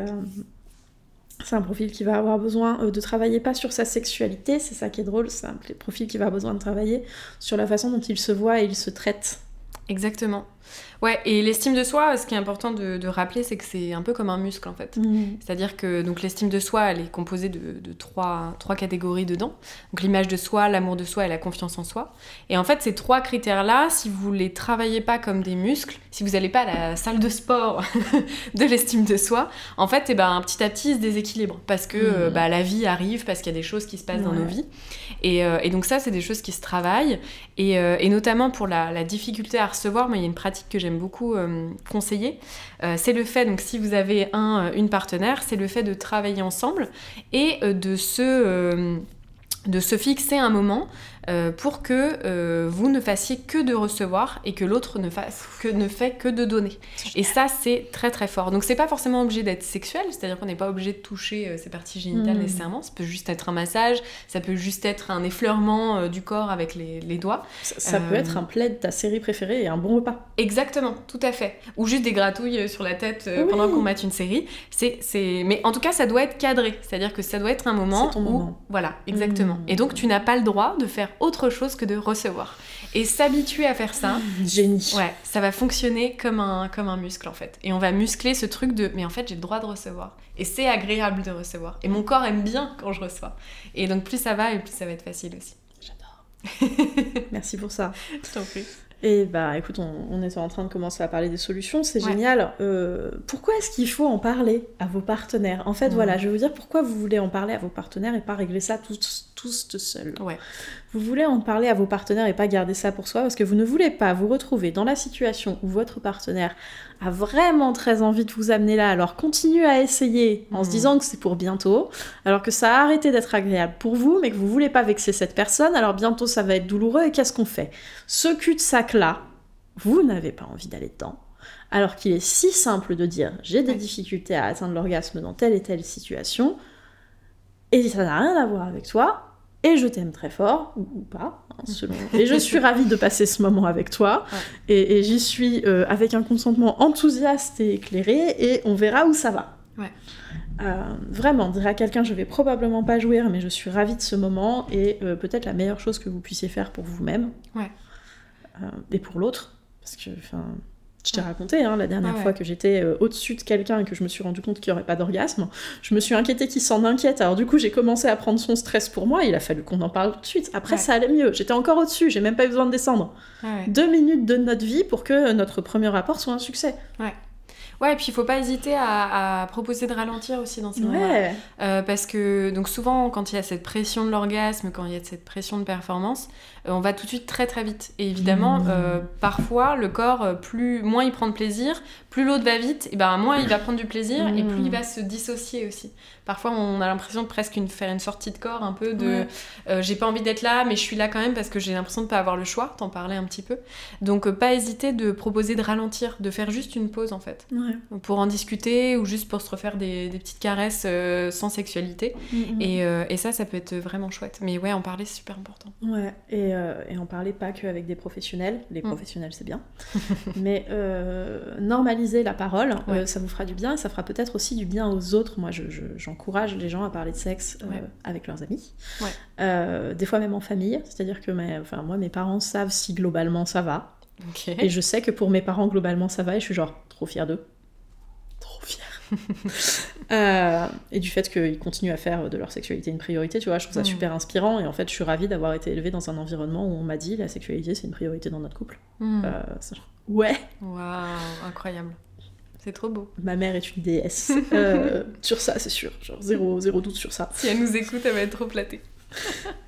un profil qui va avoir besoin de travailler pas sur sa sexualité, c'est ça qui est drôle, c'est un profil qui va avoir besoin de travailler sur la façon dont il se voit et il se traite. Exactement. Ouais, et l'estime de soi, ce qui est important de rappeler, c'est que c'est un peu comme un muscle, en fait. C'est-à-dire que donc, l'estime de soi, elle est composée de trois catégories dedans. Donc l'image de soi, l'amour de soi et la confiance en soi. Et en fait, ces 3 critères-là, si vous les travaillez pas comme des muscles, si vous n'allez pas à la salle de sport de l'estime de soi, en fait, petit à petit, ils se déséquilibrent. Parce que la vie arrive, parce qu'il y a des choses qui se passent dans nos vies. Et donc ça, c'est des choses qui se travaillent. Et notamment pour la difficulté à recevoir, moi, il y a une pratique que j'aime beaucoup conseiller, c'est le fait, donc si vous avez une partenaire, c'est le fait de travailler ensemble et de se fixer un moment pour que vous ne fassiez que de recevoir et que l'autre ne fait que de donner. Et ça, c'est très très fort. Donc c'est pas forcément obligé d'être sexuel, c'est-à-dire qu'on n'est pas obligé de toucher ses parties génitales nécessairement, ça peut juste être un massage, ça peut juste être un effleurement du corps avec les doigts. Ça peut être un plaid de ta série préférée et un bon repas. Exactement, tout à fait. Ou juste des gratouilles sur la tête pendant qu'on mate une série. Mais en tout cas, ça doit être cadré, c'est-à-dire que ça doit être un moment où... Voilà, exactement. Et donc tu n'as pas le droit de faire autre chose que de recevoir. Et s'habituer à faire ça, génie. Ouais, ça va fonctionner comme un muscle en fait. Et on va muscler ce truc de mais en fait j'ai le droit de recevoir. Et c'est agréable de recevoir. Et mon corps aime bien quand je reçois. Et donc plus ça va et plus ça va être facile aussi. J'adore. Merci pour ça. Je t'en prie. Et bah écoute, on est en train de commencer à parler des solutions, c'est génial. Pourquoi est-ce qu'il faut en parler à vos partenaires ? En fait, voilà, je vais vous dire pourquoi vous voulez en parler à vos partenaires et pas régler ça tous seuls. Ouais. Vous voulez en parler à vos partenaires et pas garder ça pour soi parce que vous ne voulez pas vous retrouver dans la situation où votre partenaire a vraiment très envie de vous amener là, alors continuez à essayer en se disant que c'est pour bientôt, alors que ça a arrêté d'être agréable pour vous, mais que vous voulez pas vexer cette personne, alors bientôt ça va être douloureux et qu'est-ce qu'on fait ? Ce cul-de-sac là, vous n'avez pas envie d'aller dedans, alors qu'il est si simple de dire j'ai des difficultés à atteindre l'orgasme dans telle et telle situation, et ça n'a rien à voir avec toi, et je t'aime très fort, ou pas, selon... Et je suis ravie de passer ce moment avec toi, et j'y suis avec un consentement enthousiaste et éclairé, et on verra où ça va. Ouais. Vraiment, dire à quelqu'un, je vais probablement pas jouir, mais je suis ravie de ce moment, et peut-être la meilleure chose que vous puissiez faire pour vous-même, et pour l'autre, parce que, je t'ai raconté la dernière fois que j'étais au-dessus de quelqu'un et que je me suis rendu compte qu'il n'y aurait pas d'orgasme. Je me suis inquiétée qu'il s'en inquiète. Alors du coup, j'ai commencé à prendre son stress pour moi. Il a fallu qu'on en parle tout de suite. Après, ça allait mieux. J'étais encore au-dessus. J'ai même pas eu besoin de descendre. 2 minutes de notre vie pour que notre premier rapport soit un succès. Ouais, et puis il faut pas hésiter à proposer de ralentir aussi dans ces moments-là. Parce que donc souvent, quand il y a cette pression de l'orgasme, quand il y a cette pression de performance, on va tout de suite très très vite. Et évidemment, parfois, le corps, moins il prend de plaisir, plus l'autre va vite, et moins il va prendre du plaisir, et plus il va se dissocier aussi. Parfois, on a l'impression de presque faire une sortie de corps, un peu de j'ai pas envie d'être là, mais je suis là quand même parce que j'ai l'impression de pas avoir le choix, t'en parlais un petit peu. Donc, pas hésiter de proposer de ralentir, de faire juste une pause en fait. pour en discuter ou juste pour se refaire des petites caresses sans sexualité. Et ça peut être vraiment chouette. Mais ouais, en parler, c'est super important. Ouais, et en parler pas qu'avec des professionnels. Les professionnels, c'est bien. Mais normaliser la parole, ça vous fera du bien et ça fera peut-être aussi du bien aux autres. Moi, j'encourage les gens à parler de sexe avec leurs amis. Des fois même en famille. C'est-à-dire que moi, mes parents savent si globalement ça va. Okay. Et je sais que pour mes parents, globalement, ça va, et je suis genre trop fière d'eux. Trop fière. Et du fait qu'ils continuent à faire de leur sexualité une priorité, tu vois, je trouve ça super inspirant, et en fait, je suis ravie d'avoir été élevée dans un environnement où on m'a dit la sexualité, c'est une priorité dans notre couple. Ouais. Waouh, incroyable. C'est trop beau. Ma mère est une déesse. Sur ça, c'est sûr. Genre zéro doute sur ça. Si elle nous écoute, elle va être trop flattée.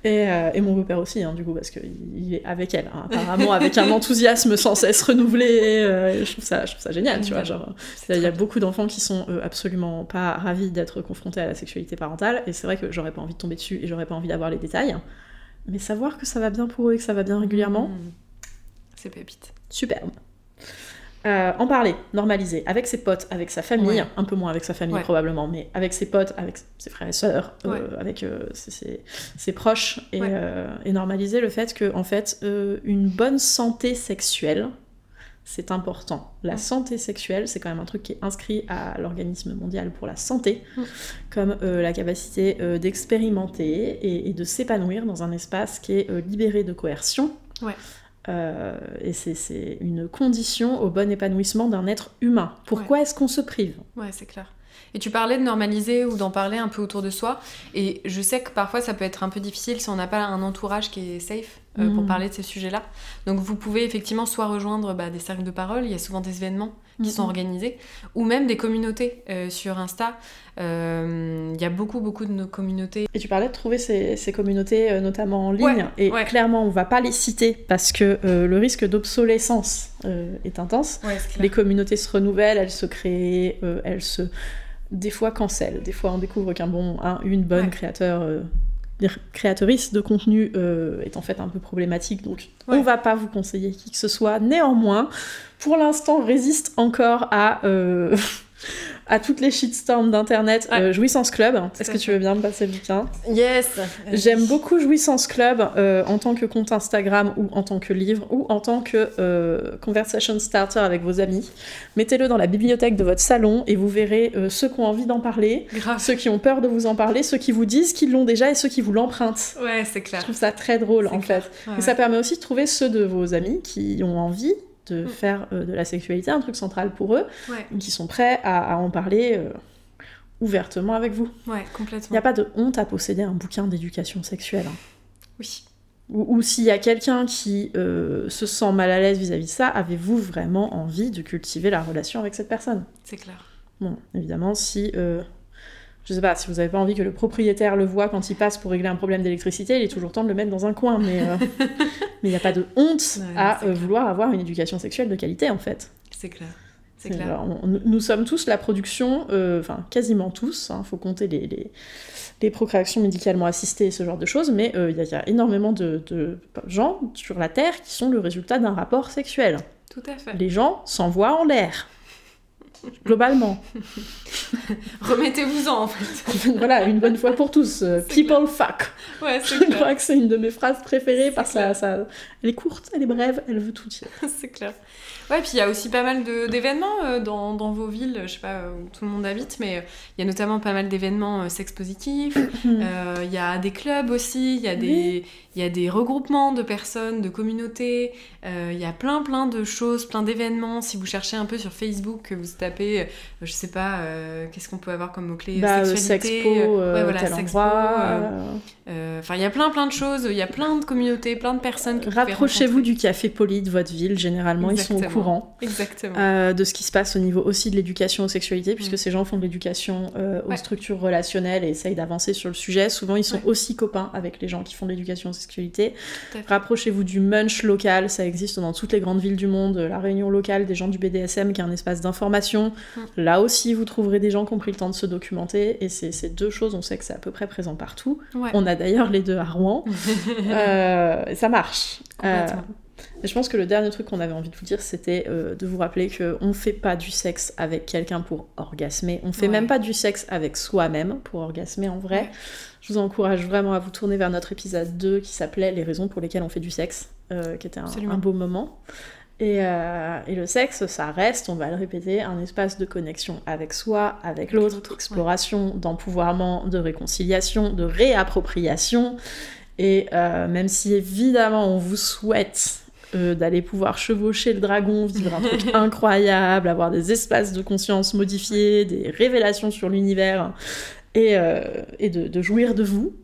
Et mon beau-père aussi, hein, du coup, parce qu'il est avec elle, hein, apparemment, avec un enthousiasme sans cesse renouvelé. Je trouve ça génial, tu vois. Genre, il y a beaucoup d'enfants qui sont absolument pas ravis d'être confrontés à la sexualité parentale, et c'est vrai que j'aurais pas envie de tomber dessus et j'aurais pas envie d'avoir les détails. Mais savoir que ça va bien pour eux et que ça va bien régulièrement, c'est pépite. Superbe. En parler, normaliser, avec ses potes, avec sa famille, un peu moins avec sa famille probablement, mais avec ses potes, avec ses frères et sœurs, avec ses proches, et normaliser le fait que, en fait, une bonne santé sexuelle, c'est important. La santé sexuelle, c'est quand même un truc qui est inscrit à l'Organisme mondial pour la santé, comme la capacité d'expérimenter et de s'épanouir dans un espace qui est libéré de coercion. Et c'est une condition au bon épanouissement d'un être humain. Pourquoi est-ce qu'on se prive ? Ouais, c'est clair. Et tu parlais de normaliser ou d'en parler un peu autour de soi, et je sais que parfois ça peut être un peu difficile si on n'a pas un entourage qui est safe pour parler de ces sujets-là. Donc vous pouvez effectivement soit rejoindre des cercles de parole, il y a souvent des événements qui sont organisés, ou même des communautés sur Insta. Il y a beaucoup de nos communautés. Et tu parlais de trouver ces communautés, notamment en ligne, clairement on va pas les citer parce que le risque d'obsolescence est intense. Les communautés se renouvellent, elles se créent, elles se... Des fois cancel, des fois on découvre une bonne créatrice de contenu est en fait un peu problématique, donc on va pas vous conseiller qui que ce soit. Néanmoins, pour l'instant, résiste encore à toutes les shitstorms d'internet. Jouissance Club, est-ce que tu veux bien me passer le bouquin ? Yes. J'aime beaucoup Jouissance Club en tant que compte Instagram, ou en tant que livre, ou en tant que conversation starter avec vos amis. Mettez-le dans la bibliothèque de votre salon et vous verrez ceux qui ont envie d'en parler, ceux qui ont peur de vous en parler, ceux qui vous disent qu'ils l'ont déjà et ceux qui vous l'empruntent. Ouais, c'est clair. Je trouve ça très drôle en fait. Et ça permet aussi de trouver ceux de vos amis qui ont envie de faire de la sexualité un truc central pour eux, qui sont prêts à en parler ouvertement avec vous. Ouais, complètement. Il n'y a pas de honte à posséder un bouquin d'éducation sexuelle. Oui. Ou s'il y a quelqu'un qui se sent mal à l'aise vis-à-vis de ça, avez-vous vraiment envie de cultiver la relation avec cette personne ? C'est clair. Bon, évidemment, si... je sais pas, si vous avez pas envie que le propriétaire le voit quand il passe pour régler un problème d'électricité, il est toujours temps de le mettre dans un coin, mais il n'y a pas de honte à vouloir avoir une éducation sexuelle de qualité, en fait. C'est clair. C'est clair. Alors, nous sommes tous la production, enfin quasiment tous, faut compter les procréations médicalement assistées et ce genre de choses, mais il y a énormément de gens sur la Terre qui sont le résultat d'un rapport sexuel. Tout à fait. Les gens s'envoient en l'air. Globalement. Remettez-vous-en, en fait. Voilà, une bonne fois pour tous. People fuck. Ouais, c'est Je crois que c'est une de mes phrases préférées parce que ça... Elle est courte, elle est brève, elle veut tout dire. C'est clair. Ouais, puis il y a aussi pas mal d'événements dans vos villes, je sais pas où tout le monde habite, mais il y a notamment pas mal d'événements sex positifs. Il y a des clubs aussi, il y a des regroupements de personnes, de communautés. Il y a plein de choses, plein d'événements. Si vous cherchez un peu sur Facebook, que vous tapez, je sais pas, qu'est-ce qu'on peut avoir comme mot-clé, sexualité, Sexpo, tel endroit. Enfin, il y a plein de choses, il y a plein de communautés, plein de personnes que rapprochez-vous du café poli de votre ville, généralement Exactement. Ils sont au courant de ce qui se passe au niveau aussi de l'éducation aux sexualités, puisque ces gens font de l'éducation aux structures relationnelles et essayent d'avancer sur le sujet. Souvent ils sont aussi copains avec les gens qui font de l'éducation aux sexualités. Rapprochez-vous du munch local, ça existe dans toutes les grandes villes du monde, la réunion locale des gens du BDSM qui est un espace d'information. Là aussi vous trouverez des gens qui ont pris le temps de se documenter, et ces deux choses, on sait que c'est à peu près présent partout. On a d'ailleurs les deux à Rouen. Et ça marche. Et je pense que le dernier truc qu'on avait envie de vous dire, c'était de vous rappeler qu'on ne fait pas du sexe avec quelqu'un pour orgasmer. On ne fait même pas du sexe avec soi-même pour orgasmer en vrai. Ouais. Je vous encourage vraiment à vous tourner vers notre épisode 2 qui s'appelait « Les raisons pour lesquelles on fait du sexe », qui était un beau moment. Et le sexe, ça reste, on va le répéter, un espace de connexion avec soi, avec l'autre, d'exploration, d'empouvoirment, de réconciliation, de réappropriation. Et même si évidemment on vous souhaite d'aller pouvoir chevaucher le dragon, vivre un truc incroyable, avoir des espaces de conscience modifiés, des révélations sur l'univers, et de jouir de vous,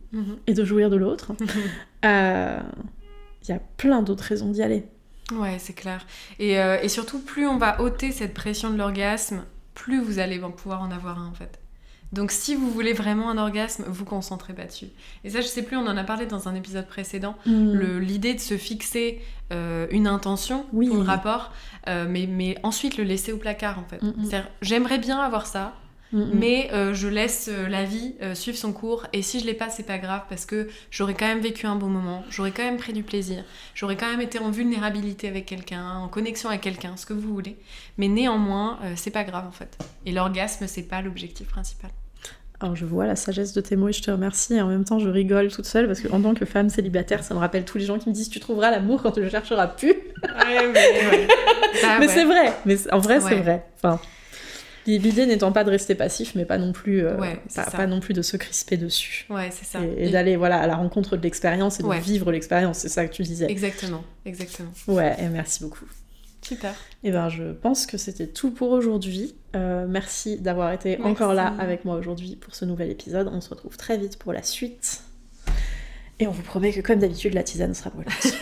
et de jouir de l'autre, y a plein d'autres raisons d'y aller. Ouais, c'est clair. Et surtout, plus on va ôter cette pression de l'orgasme, plus vous allez pouvoir en avoir un, en fait. Donc si vous voulez vraiment un orgasme, vous concentrez pas dessus. Et ça, je sais plus, on en a parlé dans un épisode précédent, l'idée de se fixer une intention pour le rapport, mais ensuite le laisser au placard, en fait. C'est-à-dire, j'aimerais bien avoir ça, mais je laisse la vie suivre son cours, et si je l'ai pas, c'est pas grave, parce que j'aurais quand même vécu un bon moment, j'aurais quand même pris du plaisir, j'aurais quand même été en vulnérabilité avec quelqu'un, en connexion avec quelqu'un, ce que vous voulez, mais néanmoins c'est pas grave en fait, et l'orgasme c'est pas l'objectif principal. Alors je vois la sagesse de tes mots et je te remercie, et en même temps je rigole toute seule parce qu'en tant que femme célibataire, ça me rappelle tous les gens qui me disent tu trouveras l'amour quand tu le chercheras plus. Mais c'est vrai, mais en vrai c'est vrai. Enfin, l'idée n'étant pas de rester passif, mais pas non plus, pas non plus de se crisper dessus. Ouais, c'est ça. Et d'aller à la rencontre de l'expérience et de vivre l'expérience, c'est ça que tu disais. Exactement. Ouais, et merci beaucoup. Super. Et ben, je pense que c'était tout pour aujourd'hui. Merci d'avoir été encore là avec moi aujourd'hui pour ce nouvel épisode. On se retrouve très vite pour la suite. Et on vous promet que, comme d'habitude, la tisane sera brûlante.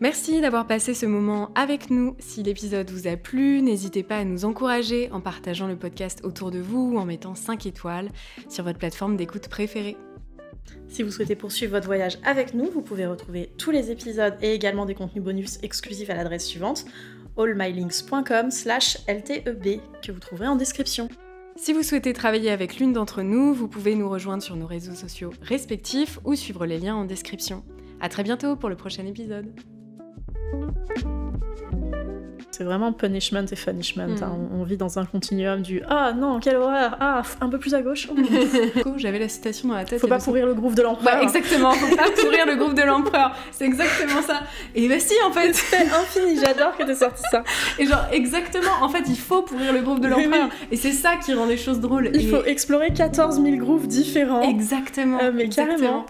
Merci d'avoir passé ce moment avec nous. Si l'épisode vous a plu, n'hésitez pas à nous encourager en partageant le podcast autour de vous ou en mettant 5 étoiles sur votre plateforme d'écoute préférée. Si vous souhaitez poursuivre votre voyage avec nous, vous pouvez retrouver tous les épisodes et également des contenus bonus exclusifs à l'adresse suivante, allmylinks.com/lteb, que vous trouverez en description. Si vous souhaitez travailler avec l'une d'entre nous, vous pouvez nous rejoindre sur nos réseaux sociaux respectifs ou suivre les liens en description. À très bientôt pour le prochain épisode. C'est vraiment punishment et punishment. On vit dans un continuum du « Ah non, quelle horreur! Ah, un peu plus à gauche. » J'avais la citation dans la tête. Faut pas pourrir le groove de l'empereur. Ouais, exactement, faut pas pourrir le groove de l'empereur. C'est exactement ça. Et bah si, en fait. C'est infini, j'adore que t'aies sorti ça. Et genre, exactement, en fait, il faut pourrir le groove de l'empereur. Et c'est ça qui rend les choses drôles. Il faut explorer 14 000 grooves différents. Exactement. Mais exactement. Carrément.